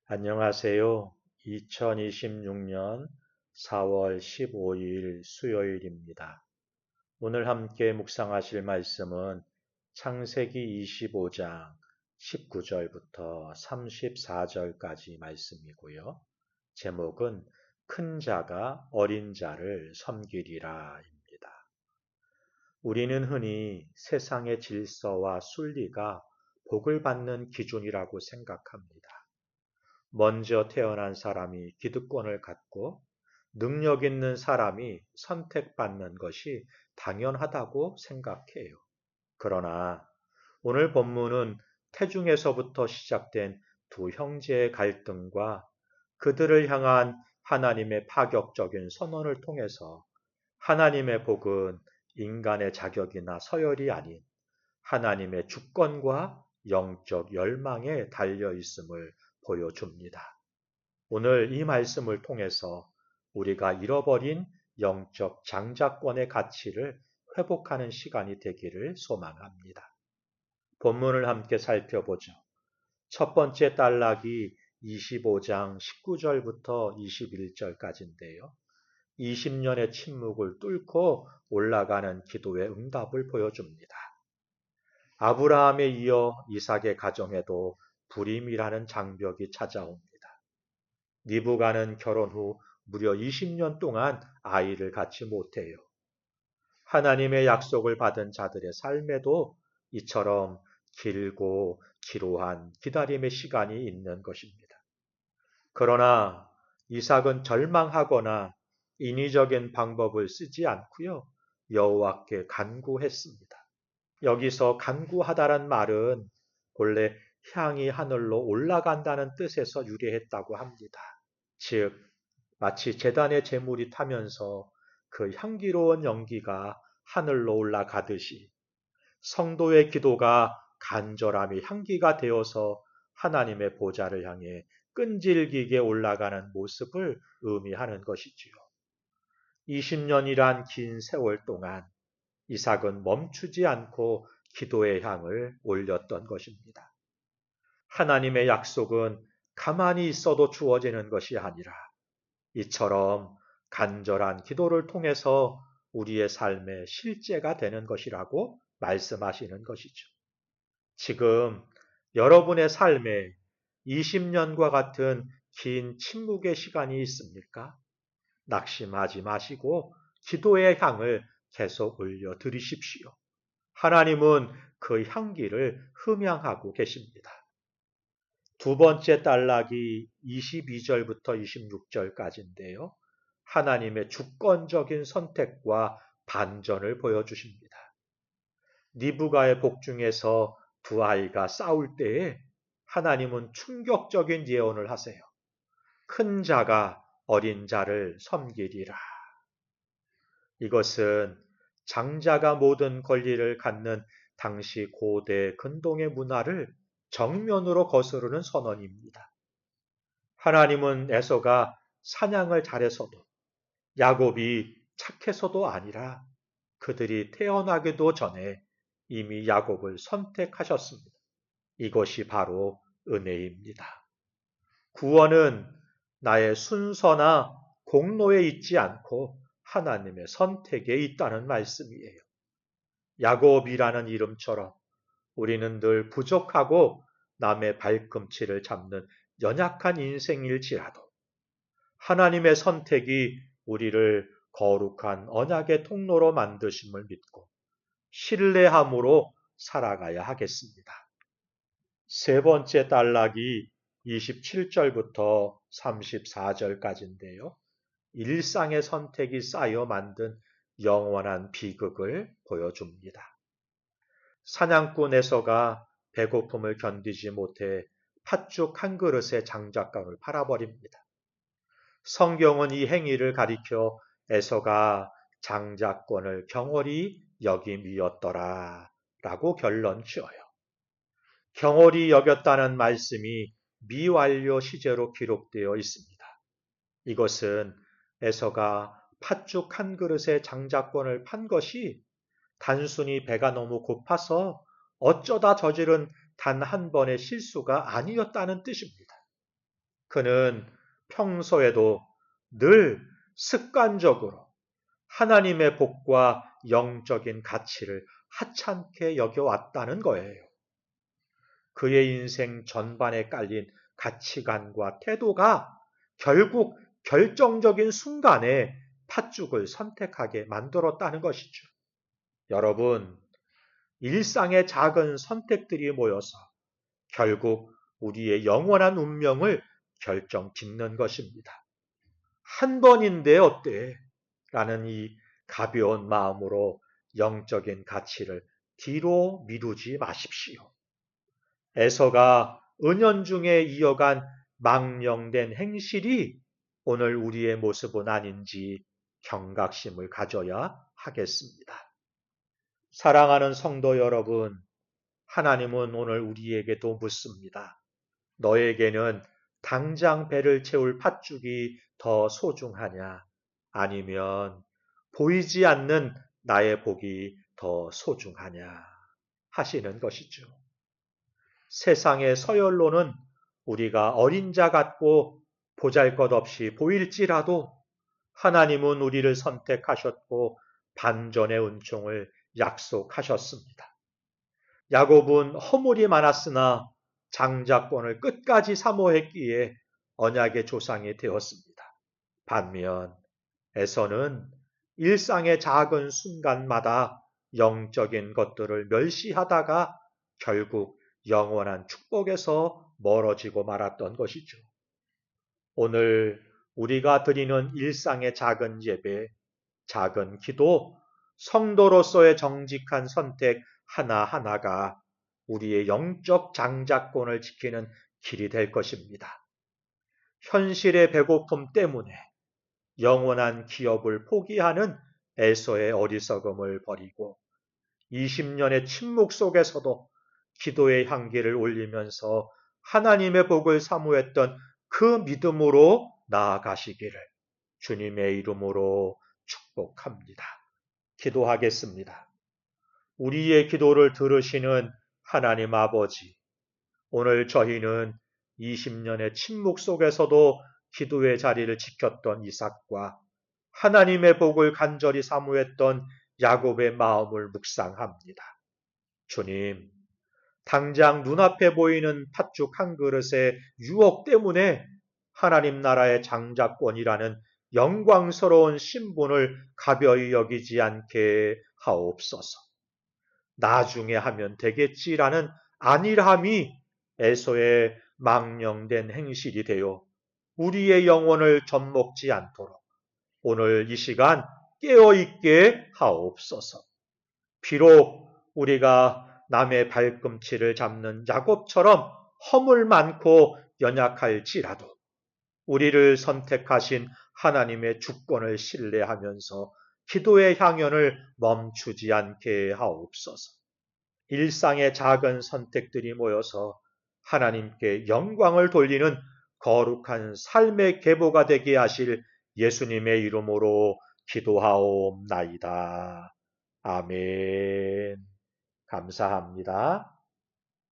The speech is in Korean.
안녕하세요. 2026년 4월 15일 수요일입니다. 오늘 함께 묵상하실 말씀은 창세기 25장 19절부터 34절까지 말씀이고요. 제목은 큰 자가 어린 자를 섬기리라입니다. 우리는 흔히 세상의 질서와 순리가 복을 받는 기준이라고 생각합니다. 먼저 태어난 사람이 기득권을 갖고 능력 있는 사람이 선택받는 것이 당연하다고 생각해요. 그러나 오늘 본문은 태중에서부터 시작된 두 형제의 갈등과 그들을 향한 하나님의 파격적인 선언을 통해서 하나님의 복은 인간의 자격이나 서열이 아닌 하나님의 주권과 영적 열망에 달려 있음을 보여줍니다. 오늘 이 말씀을 통해서 우리가 잃어버린 영적 장자권의 가치를 회복하는 시간이 되기를 소망합니다. 본문을 함께 살펴보죠. 첫 번째 단락이 25장 19절부터 21절까지인데요. 20년의 침묵을 뚫고 올라가는 기도의 응답을 보여줍니다. 아브라함에 이어 이삭의 가정에도 불임이라는 장벽이 찾아옵니다. 리브가는 결혼 후 무려 20년 동안 아이를 갖지 못해요. 하나님의 약속을 받은 자들의 삶에도 이처럼 길고 기로한 기다림의 시간이 있는 것입니다. 그러나 이삭은 절망하거나 인위적인 방법을 쓰지 않고요. 여호와께 간구했습니다. 여기서 간구하다란 말은 본래 향이 하늘로 올라간다는 뜻에서 유래했다고 합니다. 즉 마치 제단의 제물이 타면서 그 향기로운 연기가 하늘로 올라가듯이 성도의 기도가 간절함이 향기가 되어서 하나님의 보좌를 향해 끈질기게 올라가는 모습을 의미하는 것이지요. 20년이란 긴 세월 동안 이삭은 멈추지 않고 기도의 향을 올렸던 것입니다. 하나님의 약속은 가만히 있어도 주어지는 것이 아니라 이처럼 간절한 기도를 통해서 우리의 삶의 실제가 되는 것이라고 말씀하시는 것이죠. 지금 여러분의 삶에 20년과 같은 긴 침묵의 시간이 있습니까? 낙심하지 마시고 기도의 향을 계속 올려드리십시오. 하나님은 그 향기를 흠양하고 계십니다. 두 번째 단락이 22절부터 26절까지인데요. 하나님의 주권적인 선택과 반전을 보여주십니다. 리브가의 복중에서 두 아이가 싸울 때에 하나님은 충격적인 예언을 하세요. 큰 자가 어린 자를 섬기리라. 이것은 장자가 모든 권리를 갖는 당시 고대 근동의 문화를 정면으로 거스르는 선언입니다. 하나님은 에서가 사냥을 잘해서도 야곱이 착해서도 아니라 그들이 태어나기도 전에 이미 야곱을 선택하셨습니다. 이것이 바로 은혜입니다. 구원은 나의 순서나 공로에 있지 않고 하나님의 선택에 있다는 말씀이에요. 야곱이라는 이름처럼 우리는 늘 부족하고 남의 발꿈치를 잡는 연약한 인생일지라도 하나님의 선택이 우리를 거룩한 언약의 통로로 만드심을 믿고 신뢰함으로 살아가야 하겠습니다. 세 번째 단락이 27절부터 34절까지인데요. 일상의 선택이 쌓여 만든 영원한 비극을 보여줍니다. 사냥꾼 에서가 배고픔을 견디지 못해 팥죽 한 그릇에 장작감을 팔아버립니다. 성경은 이 행위를 가리켜 에서가 장자권을 경홀히 여김이었더라 라고 결론 지어요. 경홀히 여겼다는 말씀이 미완료 시제로 기록되어 있습니다. 이것은 에서가 팥죽 한 그릇에 장자권을 판 것이 단순히 배가 너무 고파서 어쩌다 저지른 단 한 번의 실수가 아니었다는 뜻입니다. 그는 평소에도 늘 습관적으로 하나님의 복과 영적인 가치를 하찮게 여겨왔다는 거예요. 그의 인생 전반에 깔린 가치관과 태도가 결국 결정적인 순간에 팥죽을 선택하게 만들었다는 것이죠. 여러분, 일상의 작은 선택들이 모여서 결국 우리의 영원한 운명을 결정짓는 것입니다. 한 번인데 어때? 라는 이 가벼운 마음으로 영적인 가치를 뒤로 미루지 마십시오. 에서가 은연중에 이어간 망령된 행실이 오늘 우리의 모습은 아닌지 경각심을 가져야 하겠습니다. 사랑하는 성도 여러분, 하나님은 오늘 우리에게도 묻습니다. 너에게는 당장 배를 채울 팥죽이 더 소중하냐? 아니면 보이지 않는 나의 복이 더 소중하냐? 하시는 것이죠. 세상의 서열로는 우리가 어린 자 같고 보잘것없이 보일지라도 하나님은 우리를 선택하셨고 반전의 은총을 약속하셨습니다. 야곱은 허물이 많았으나 장자권을 끝까지 사모했기에 언약의 조상이 되었습니다. 반면 에서는 일상의 작은 순간마다 영적인 것들을 멸시하다가 결국 영원한 축복에서 멀어지고 말았던 것이죠. 오늘 우리가 드리는 일상의 작은 예배, 작은 기도, 성도로서의 정직한 선택 하나하나가 우리의 영적 장자권을 지키는 길이 될 것입니다. 현실의 배고픔 때문에 영원한 기업을 포기하는 에서의 어리석음을 버리고 20년의 침묵 속에서도 기도의 향기를 올리면서 하나님의 복을 사모했던 그 믿음으로 나아가시기를 주님의 이름으로 축복합니다. 기도하겠습니다. 우리의 기도를 들으시는 하나님 아버지, 오늘 저희는 20년의 침묵 속에서도 기도의 자리를 지켰던 이삭과 하나님의 복을 간절히 사모했던 야곱의 마음을 묵상합니다. 주님, 당장 눈앞에 보이는 팥죽 한 그릇의 유혹 때문에 하나님 나라의 장자권이라는 영광스러운 신분을 가벼이 여기지 않게 하옵소서. 나중에 하면 되겠지라는 안일함이 에서의 망령된 행실이 되어 우리의 영혼을 젖먹지 않도록 오늘 이 시간 깨어있게 하옵소서. 비록 우리가 남의 발꿈치를 잡는 야곱처럼 허물 많고 연약할지라도 우리를 선택하신 하나님의 주권을 신뢰하면서 기도의 향연을 멈추지 않게 하옵소서. 일상의 작은 선택들이 모여서 하나님께 영광을 돌리는 거룩한 삶의 계보가 되게 하실 예수님의 이름으로 기도하옵나이다. 아멘. 감사합니다.